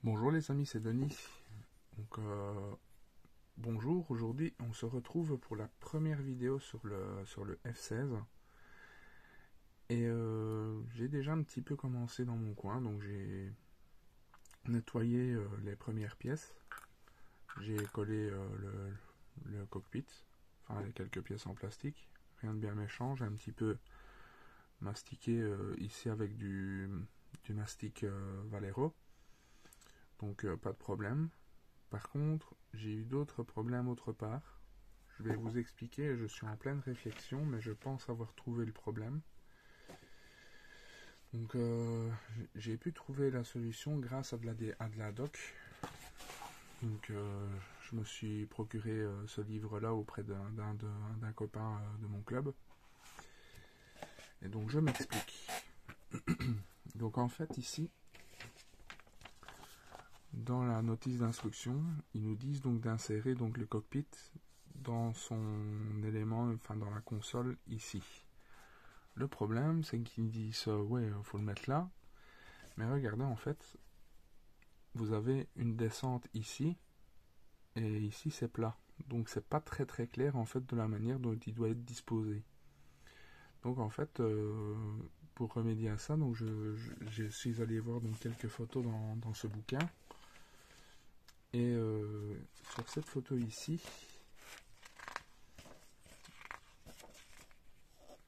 Bonjour les amis, c'est Denis. Donc bonjour, aujourd'hui on se retrouve pour la première vidéo sur le F16. Et j'ai déjà un petit peu commencé dans mon coin, donc j'ai nettoyé les premières pièces. J'ai collé le cockpit, enfin les quelques pièces en plastique, rien de bien méchant. J'ai un petit peu mastiqué ici avec du mastic Valero, donc pas de problème. Par contre, j'ai eu d'autres problèmes autre part. Je vais vous expliquer, je suis en pleine réflexion, mais je pense avoir trouvé le problème. Donc, j'ai pu trouver la solution grâce à de la doc. Donc, je me suis procuré ce livre-là auprès d'un copain de mon club. Et donc, je m'explique. Donc, en fait, ici, dans la notice d'instruction, ils nous disent donc d'insérer donc le cockpit dans son élément, enfin dans la console ici. Le problème, c'est qu'ils disent ouais, faut le mettre là. Mais regardez, en fait, vous avez une descente ici et ici c'est plat. Donc c'est pas très très clair en fait de la manière dont il doit être disposé. Donc en fait, pour remédier à ça, donc je suis allé voir donc quelques photos dans ce bouquin. Et sur cette photo ici,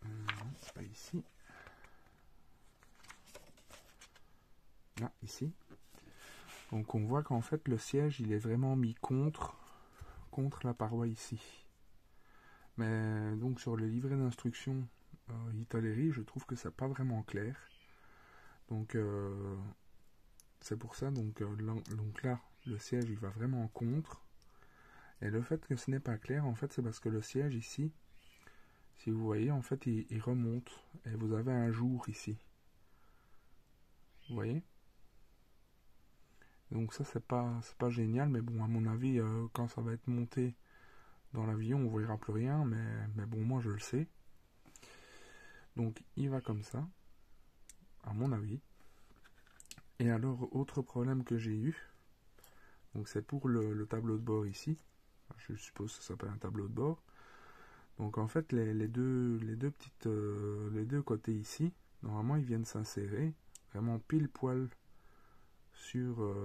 non, c'est pas ici. Là, ici. Donc on voit qu'en fait le siège il est vraiment mis contre la paroi ici. Mais donc sur le livret d'instruction Italeri, je trouve que c'est pas vraiment clair. Donc c'est pour ça donc là le siège il va vraiment contre. Et le fait que ce n'est pas clair en fait c'est parce que le siège ici, si vous voyez en fait il remonte et vous avez un jour ici. Vous voyez? Donc ça c'est pas génial, mais bon à mon avis quand ça va être monté dans l'avion on verra plus rien, mais bon moi je le sais. Donc il va comme ça, à mon avis. Et alors autre problème que j'ai eu, donc c'est pour le tableau de bord ici. Je suppose que ça s'appelle un tableau de bord. Donc en fait les deux côtés ici, normalement ils viennent s'insérer vraiment pile poil sur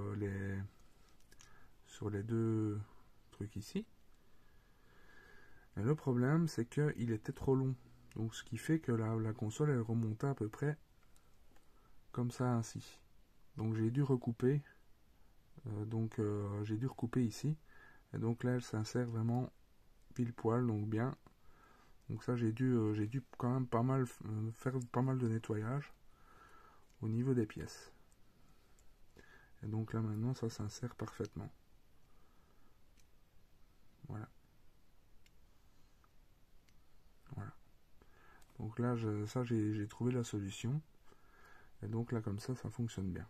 sur les deux trucs ici. Et le problème c'est qu'il était trop long. Donc ce qui fait que la console elle remontait à peu près comme ça ainsi. Donc j'ai dû recouper. J'ai dû recouper ici. Et donc là elle s'insère vraiment pile poil, donc bien. Donc ça j'ai dû quand même pas mal faire pas mal de nettoyage au niveau des pièces. Et donc là maintenant ça s'insère parfaitement. Voilà. Voilà. Donc là j'ai trouvé la solution. Et donc là comme ça fonctionne bien.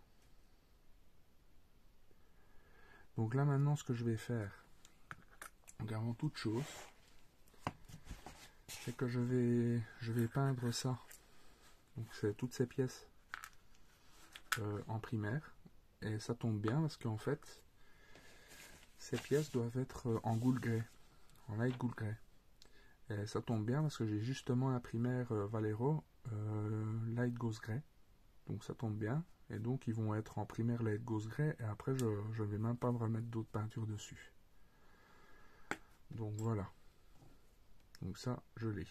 Donc là maintenant ce que je vais faire, donc avant toute chose, c'est que je vais peindre ça. Donc c'est toutes ces pièces en primaire. Et ça tombe bien parce qu'en fait, ces pièces doivent être en gold grey, en light gold grey. Et ça tombe bien parce que j'ai justement un primaire Valero light ghost grey. Donc ça tombe bien. Et donc ils vont être en primaire light ghost grey. Et après je ne vais même pas me remettre d'autres peintures dessus. Donc voilà. Donc ça je l'ai.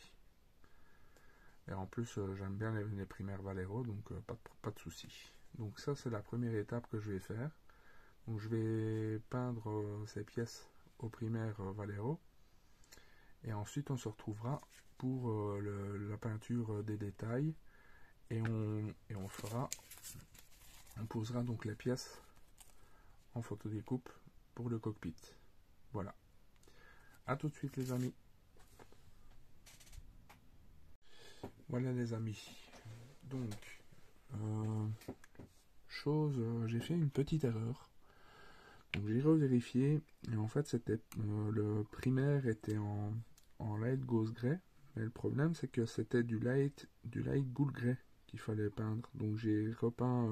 Et en plus j'aime bien les primaires Valero. Donc pas de souci. Donc ça c'est la première étape que je vais faire. Donc je vais peindre ces pièces au primaire Valero. Et ensuite on se retrouvera pour la peinture des détails. Et on posera donc les pièces en photodécoupe pour le cockpit. Voilà. A tout de suite les amis. Voilà les amis. Donc, j'ai fait une petite erreur. Donc j'ai revérifié et en fait c'était le primaire était en light ghost grey, mais le problème c'est que c'était du light gold grey qu'il fallait peindre. Donc j'ai repeint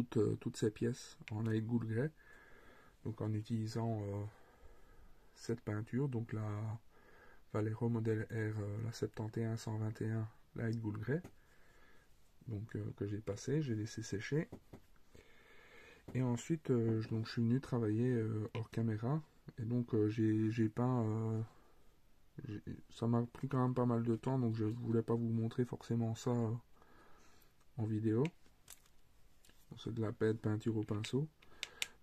toutes ces pièces en light gold grey, donc en utilisant cette peinture, donc la Vallejo Model R, la 71-121 light gold grey, donc que j'ai passé, j'ai laissé sécher. Et ensuite, donc, je suis venu travailler hors caméra, et donc j'ai peint. Ça m'a pris quand même pas mal de temps, donc je voulais pas vous montrer forcément ça en vidéo. C'est de la peinture au pinceau.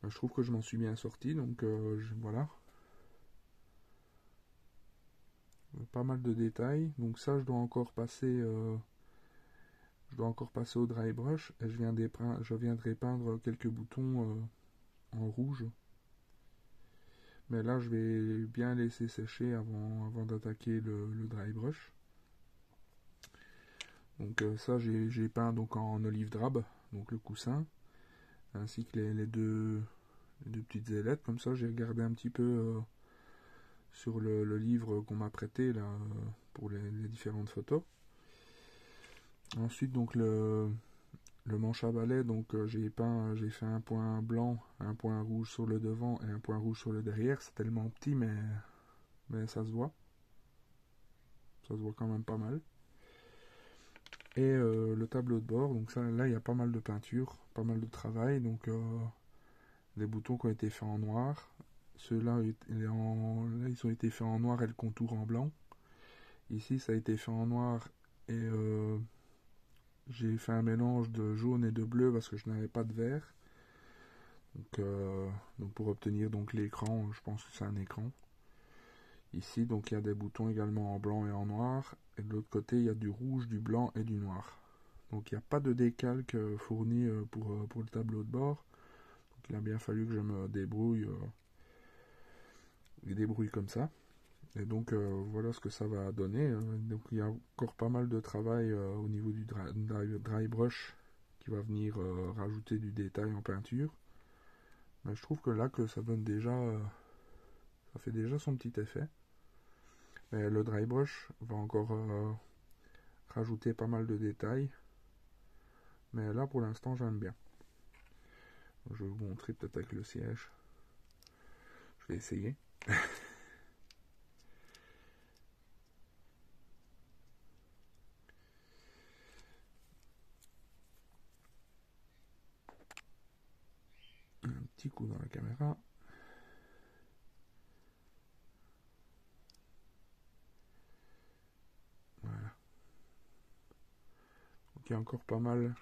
Je trouve que je m'en suis bien sorti, donc voilà. Pas mal de détails. Donc ça, je dois encore passer au dry brush, et je viendrai peindre quelques boutons en rouge. Mais là, je vais bien laisser sécher avant d'attaquer le dry brush. Donc ça, j'ai peint donc en olive drabe, donc le coussin, ainsi que les deux petites ailettes. Comme ça, j'ai regardé un petit peu sur le livre qu'on m'a prêté là pour les différentes photos. Ensuite, donc le manche à balai, donc j'ai fait un point blanc, un point rouge sur le devant et un point rouge sur le derrière. C'est tellement petit, mais ça se voit. Ça se voit quand même pas mal. Et le tableau de bord, donc ça, là il y a pas mal de peinture, pas mal de travail, donc les boutons qui ont été faits en noir. Ceux-là, ils ont été faits en noir et le contour en blanc. Ici, ça a été fait en noir et j'ai fait un mélange de jaune et de bleu parce que je n'avais pas de vert. Donc pour obtenir donc l'écran, je pense que c'est un écran. Ici, donc il y a des boutons également en blanc et en noir. Et de l'autre côté, il y a du rouge, du blanc et du noir. Donc il n'y a pas de décalque fourni pour le tableau de bord. Donc il a bien fallu que je me débrouille comme ça. Et donc voilà ce que ça va donner. Donc il y a encore pas mal de travail au niveau du dry brush qui va venir rajouter du détail en peinture. Mais je trouve que là que ça donne déjà, ça fait déjà son petit effet. Mais le dry brush va encore rajouter pas mal de détails. Mais là pour l'instant j'aime bien. Je vais vous montrer peut-être avec le siège. Je vais essayer. Un petit coup dans la caméra. Voilà. Donc il y a encore pas mal.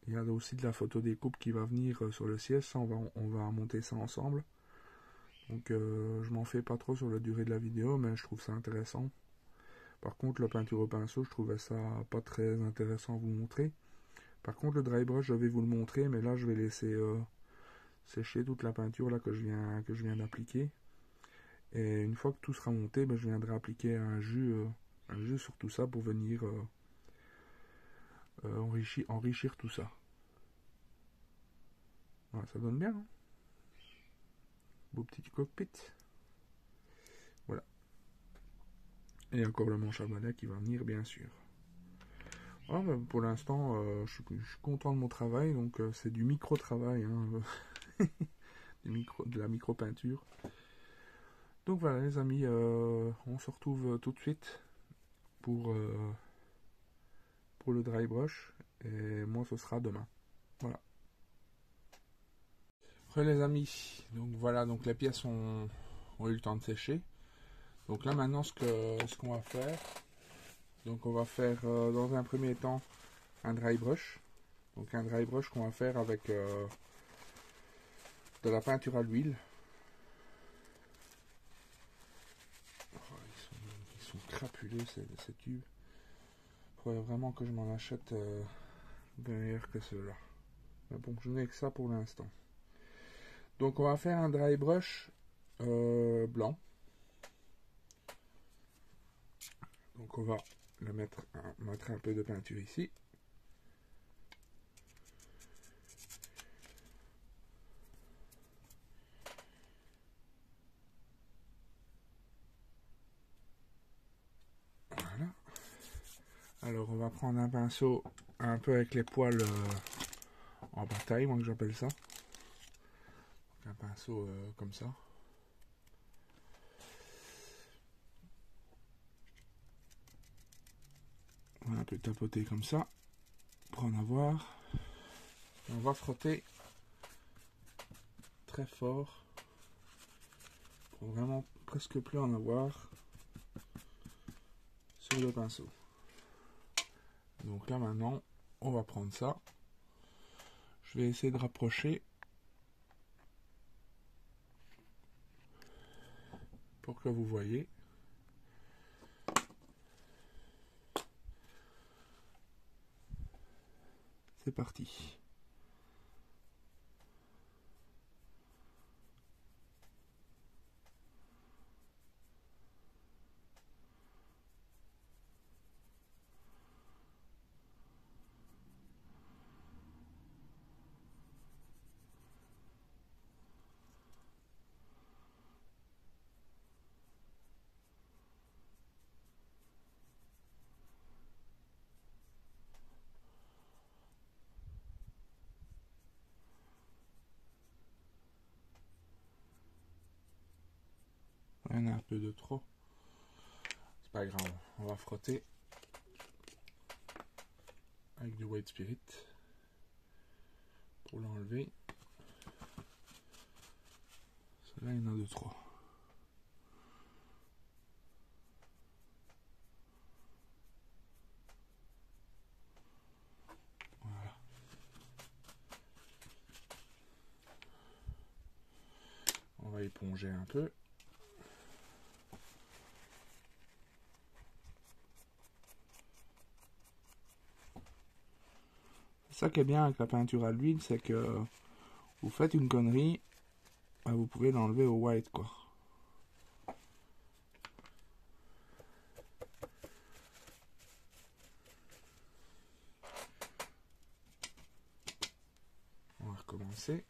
Il y a aussi de la photo découpe qui va venir sur le siège. Ça, on va monter ça ensemble. Donc je m'en fais pas trop sur la durée de la vidéo, mais je trouve ça intéressant. Par contre, la peinture au pinceau, je trouvais ça pas très intéressant à vous montrer. Par contre, le dry brush, je vais vous le montrer, mais là, je vais laisser sécher toute la peinture là que je viens d'appliquer. Et une fois que tout sera monté, ben, je viendrai appliquer un jus sur tout ça pour venir enrichir tout ça. Voilà, ça donne bien, hein, beau petit cockpit. Voilà. Et encore le manche à balai qui va venir, bien sûr. Ah, ben, pour l'instant, je suis content de mon travail, donc c'est du micro-travail, hein, de la micro-peinture. Donc voilà les amis, on se retrouve tout de suite pour le dry brush, et moi ce sera demain. Voilà. Après les amis, donc voilà, donc les pièces ont eu le temps de sécher. Donc là maintenant ce qu'on va faire, donc on va faire dans un premier temps un dry brush. Donc un dry brush qu'on va faire avec de la peinture à l'huile. Oh, ils sont crapuleux ces tubes. Il faudrait vraiment que je m'en achète de meilleurs que ceux-là. Mais bon, je n'ai que ça pour l'instant. Donc on va faire un dry brush blanc. Donc on va mettre un peu de peinture ici. Voilà. Alors on va prendre un pinceau un peu avec les poils en bataille, moi que j'appelle ça. Un pinceau comme ça. On va un peu tapoter comme ça pour en avoir. Et on va frotter très fort pour vraiment presque plus en avoir sur le pinceau. Donc là maintenant, on va prendre ça. Je vais essayer de rapprocher pour que vous voyez. C'est parti. Il y en a un peu de trop. C'est pas grave, on va frotter avec du white spirit pour l'enlever. Là, il y en a de trop. Voilà. On va éponger un peu. Ça qui est bien avec la peinture à l'huile, c'est que vous faites une connerie, vous pouvez l'enlever au white, quoi. On va recommencer.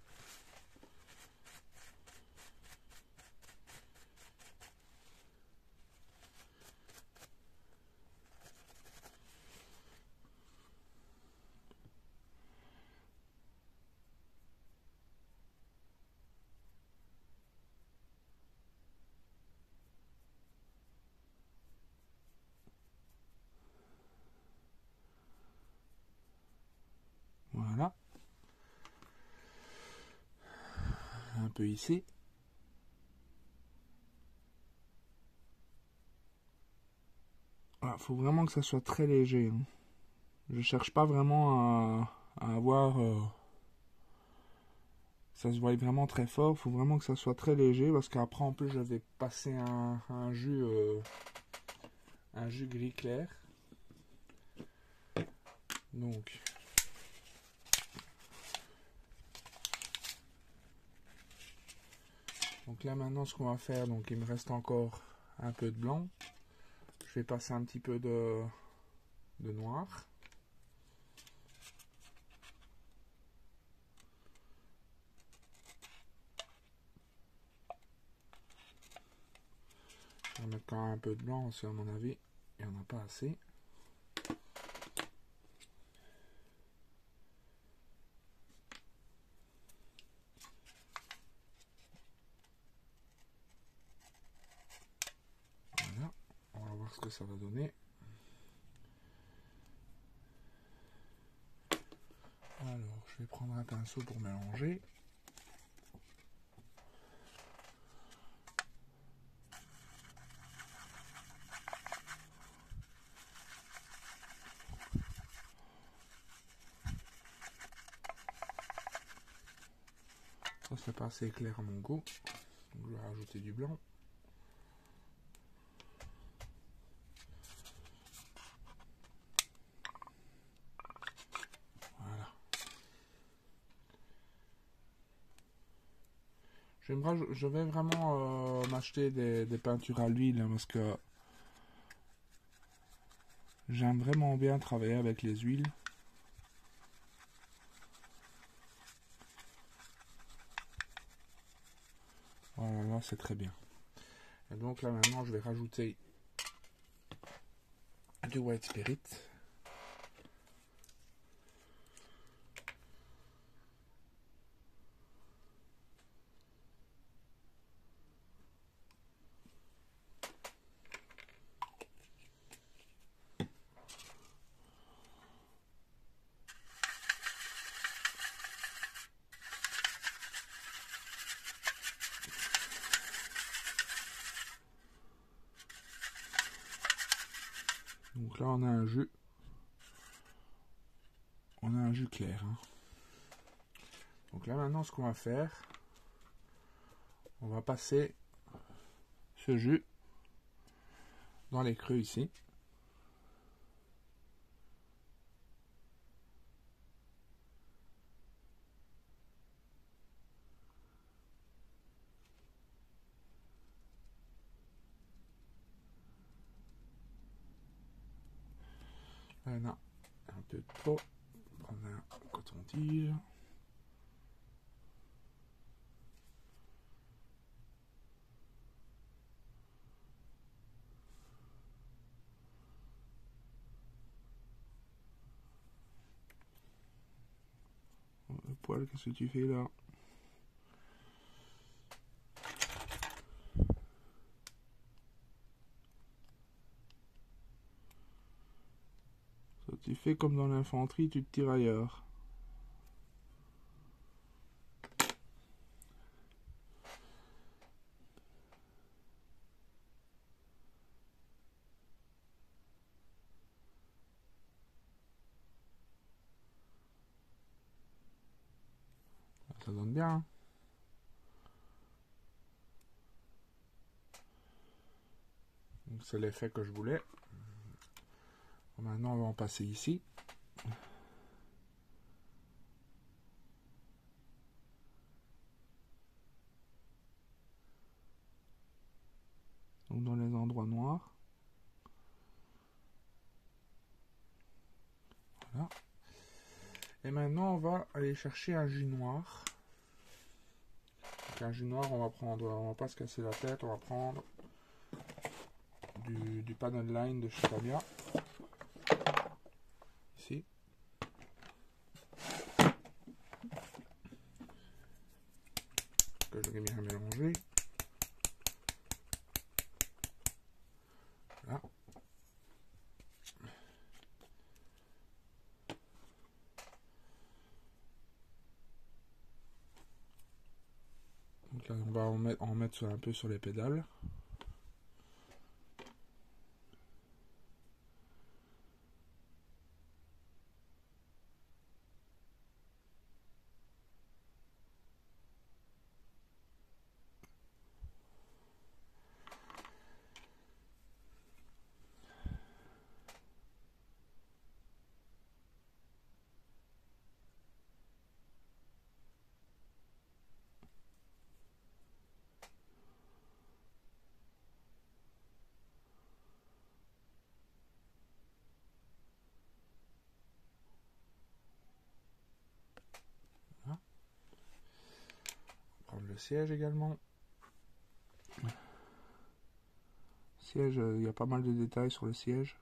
Voilà. Un peu ici. Voilà, faut vraiment que ça soit très léger. Hein. Je cherche pas vraiment à avoir... ça se voit vraiment très fort. Faut vraiment que ça soit très léger parce qu'après en plus je vais passer un jus gris clair. Donc là maintenant ce qu'on va faire, donc il me reste encore un peu de blanc. Je vais passer un petit peu de noir. Je vais mettre quand même un peu de blanc aussi à mon avis. Il n'y en a pas assez. Voilà. On va voir ce que ça va donner. Alors, je vais prendre un pinceau pour mélanger. Ça, c'est pas assez clair à mon goût. Donc, je vais rajouter du blanc. Voilà. Je vais vraiment m'acheter des peintures à l'huile hein, parce que j'aime vraiment bien travailler avec les huiles. Voilà, là c'est très bien. Et donc là maintenant je vais rajouter du white spirit. Donc là on a un jus. On a un jus clair. Hein. Donc là maintenant ce qu'on va faire, on va passer ce jus dans les creux ici. Non, un peu trop. On a un coton-tige. Le poil, qu'est-ce que tu fais là? Ça, tu fais comme dans l'infanterie, tu te tires ailleurs. Ça donne bien. Hein. Donc c'est l'effet que je voulais. Maintenant on va en passer ici. Donc dans les endroits noirs. Voilà. Et maintenant on va aller chercher un jus noir. Donc un jus noir, on va pas se casser la tête, on va prendre du panel line de chez Tamiya. Ici. Que je vais bien mélanger. Voilà. Donc là, on va en mettre un peu sur les pédales. Prendre le siège également. Siège, il y a pas mal de détails sur le siège.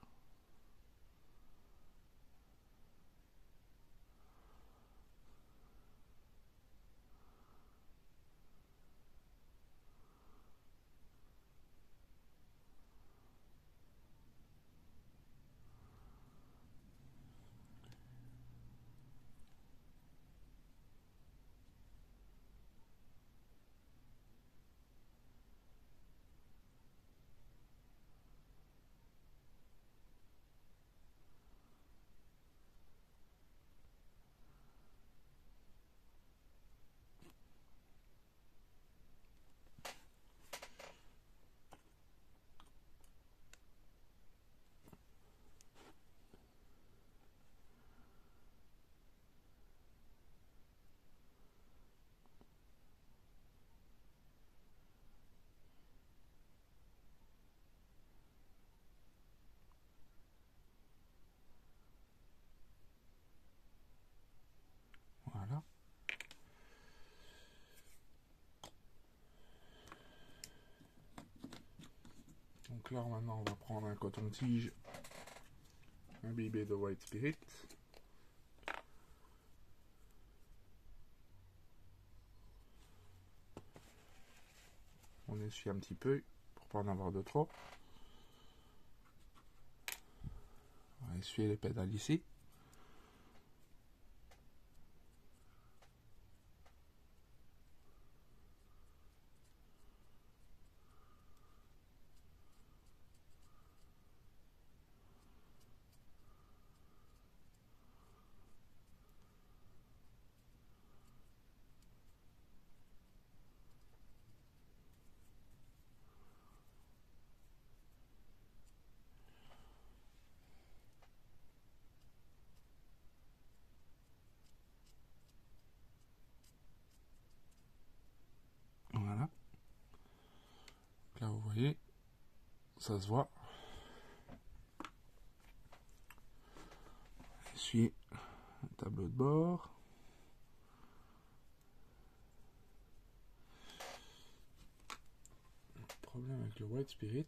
Voilà. Donc là maintenant on va prendre un coton-tige imbibé de White Spirit. On essuie un petit peu pour pas en avoir de trop. On va essuyer les pédales ici. voyez, ça se voit. Essuyer un tableau de bord. Le problème avec le White Spirit,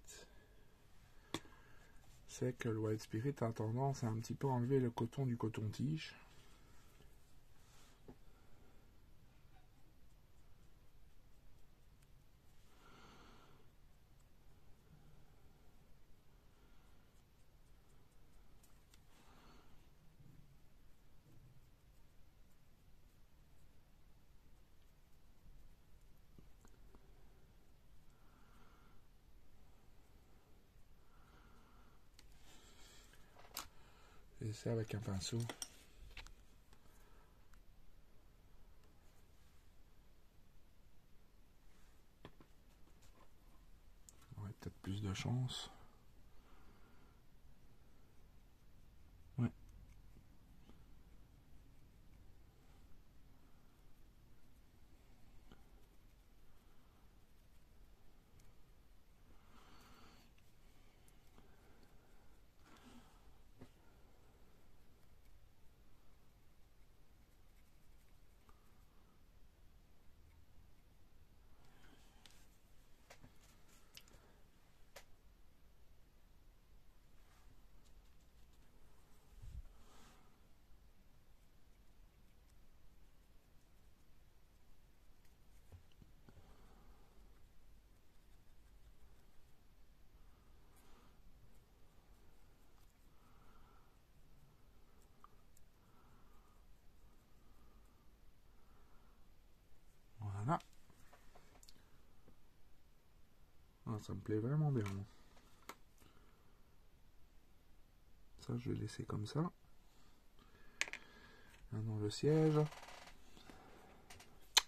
c'est que le White Spirit a tendance à un petit peu enlever le coton du coton-tige. Et c'est avec un pinceau. On aurait peut-être plus de chance. Ouais. Voilà. Ah, ça me plaît vraiment bien. Ça, je vais laisser comme ça. Maintenant le siège.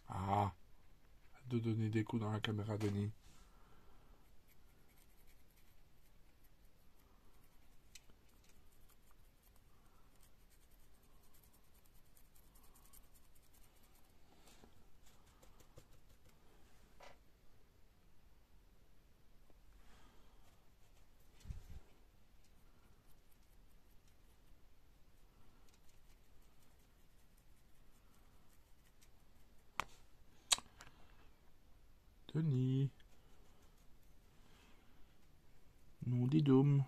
Ah, de donner des coups dans la caméra, Denis. Denis. Nom des dômes.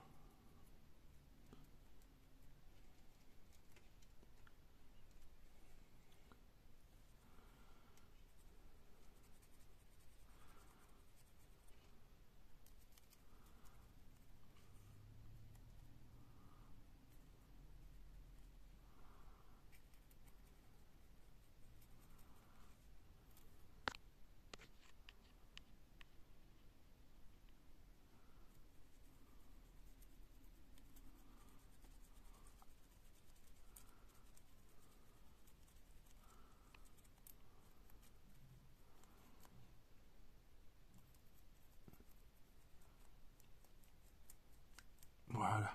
Voilà.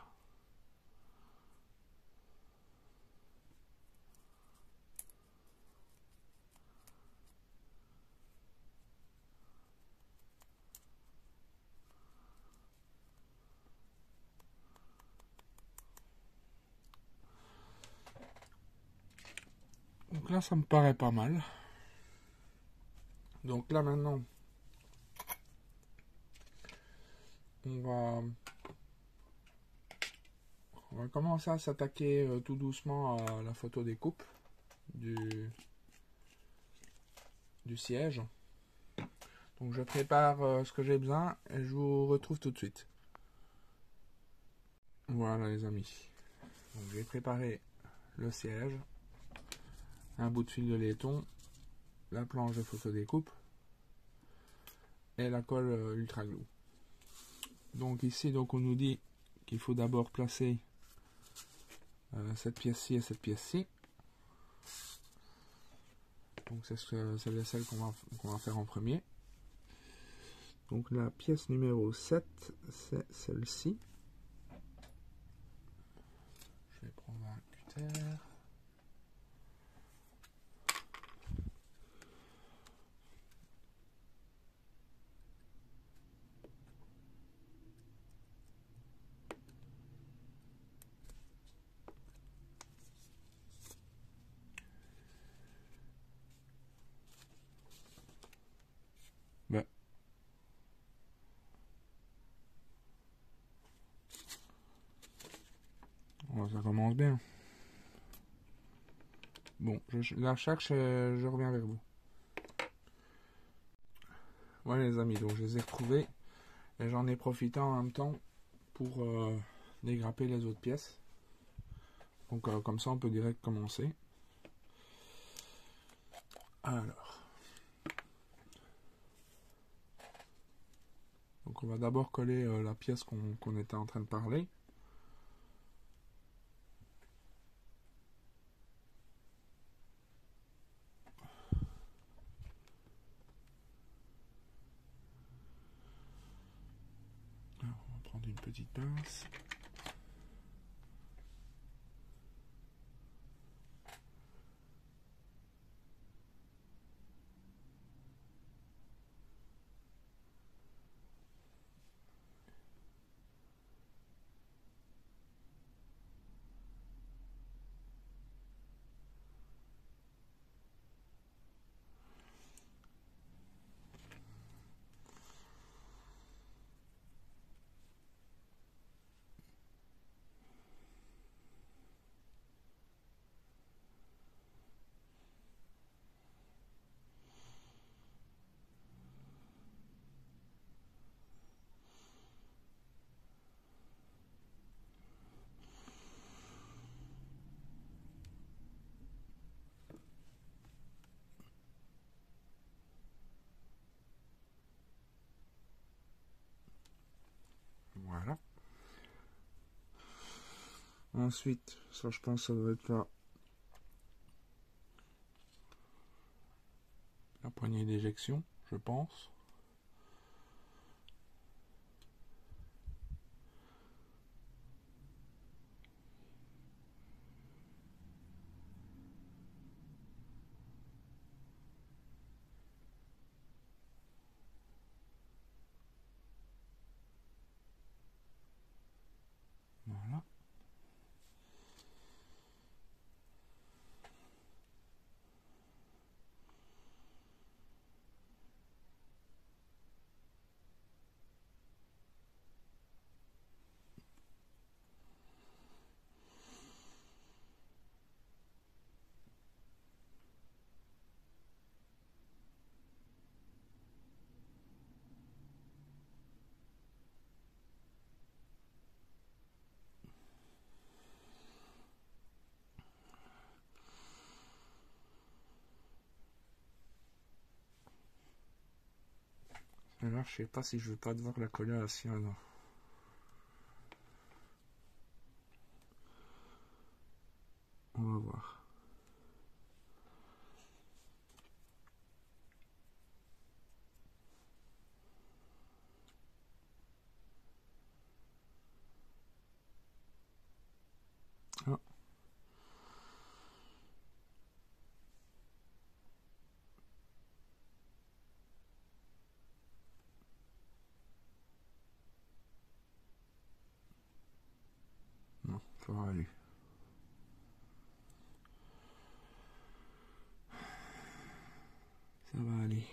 Donc là, ça me paraît pas mal. Donc là, maintenant, on va commencer à s'attaquer tout doucement à la photo découpe du siège. Donc je prépare ce que j'ai besoin et je vous retrouve tout de suite. Voilà les amis. Donc j'ai préparé le siège, un bout de fil de laiton, la planche de photo découpe et la colle ultra glue. Donc ici donc on nous dit qu'il faut d'abord placer cette pièce-ci et cette pièce-ci. Donc c'est celle qu'on va faire en premier. Donc la pièce numéro 7, c'est celle-ci. Je vais prendre un cutter. ça commence bien. Bon, je la cherche, je reviens vers vous. Voilà les amis, donc je les ai retrouvés. Et j'en ai profité en même temps pour dégrapper les autres pièces. Donc comme ça on peut direct commencer. Alors. Donc on va d'abord coller la pièce qu'on était en train de parler. Alors, on va prendre une petite pince. Voilà. Ensuite, ça je pense ça doit être la poignée d'éjection, je pense. Voilà. Alors, je sais pas si je vais pas devoir la coller à la sienne. On va voir. Ah. Non, ça va aller. Ça va aller.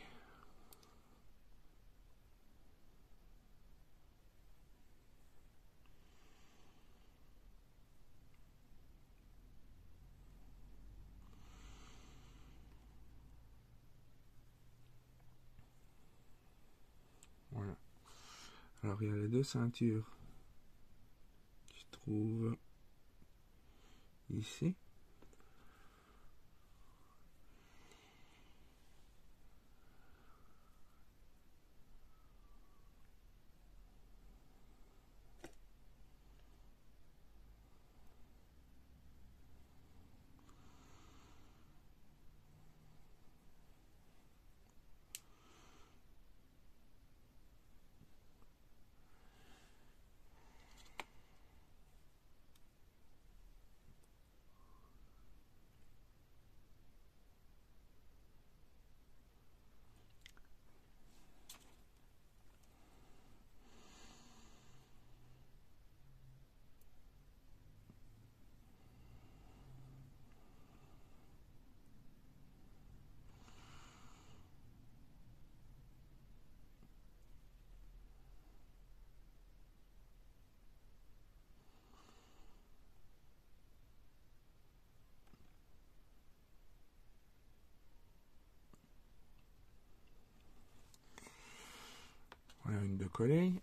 Voilà. Alors il y a les deux ceintures qui se trouvent ici. une de coller.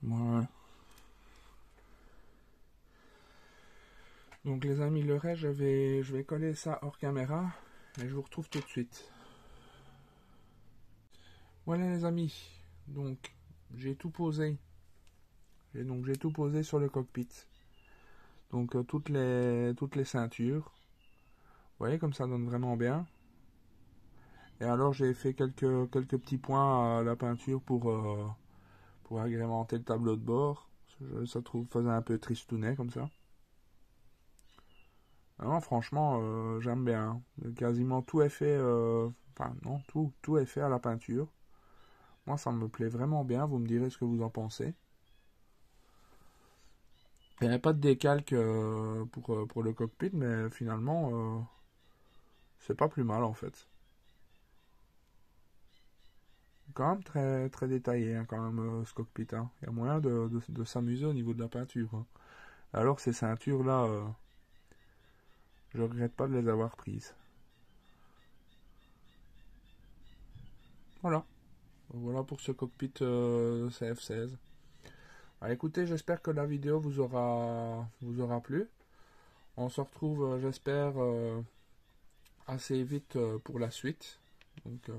Voilà. Donc les amis, le reste, je vais coller ça hors caméra et je vous retrouve tout de suite. Voilà les amis, donc j'ai tout posé. J'ai tout posé sur le cockpit. Donc toutes les ceintures. Vous voyez comme ça donne vraiment bien. Et alors j'ai fait quelques petits points à la peinture pour agrémenter le tableau de bord. Ça faisait un peu tristounet comme ça. Non, franchement, j'aime bien. Quasiment tout est fait, enfin non, tout est fait à la peinture. Moi, ça me plaît vraiment bien. Vous me direz ce que vous en pensez. Il n'y avait pas de décalque pour le cockpit, mais finalement, c'est pas plus mal en fait. Quand même très, très détaillé, hein, quand même, ce cockpit. Hein. Il y a moyen de s'amuser au niveau de la peinture. Hein. Alors, ces ceintures-là, je regrette pas de les avoir prises. Voilà. Voilà pour ce cockpit CF16. Ah, écoutez, j'espère que la vidéo vous aura plu. On se retrouve, j'espère, assez vite pour la suite. Donc,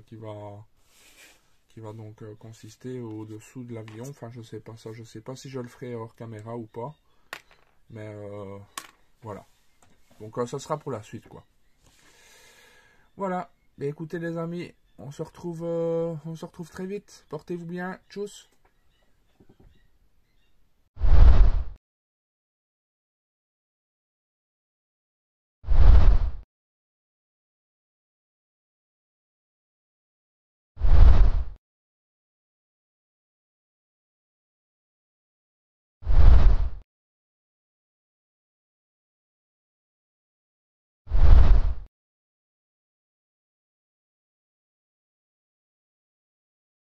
qui va donc consister au-dessous de l'avion. Enfin, je sais pas ça. Je sais pas si je le ferai hors caméra ou pas. Mais voilà. Donc, ça sera pour la suite, quoi. Voilà. Mais écoutez, les amis, on se retrouve très vite. Portez-vous bien. Tchuss.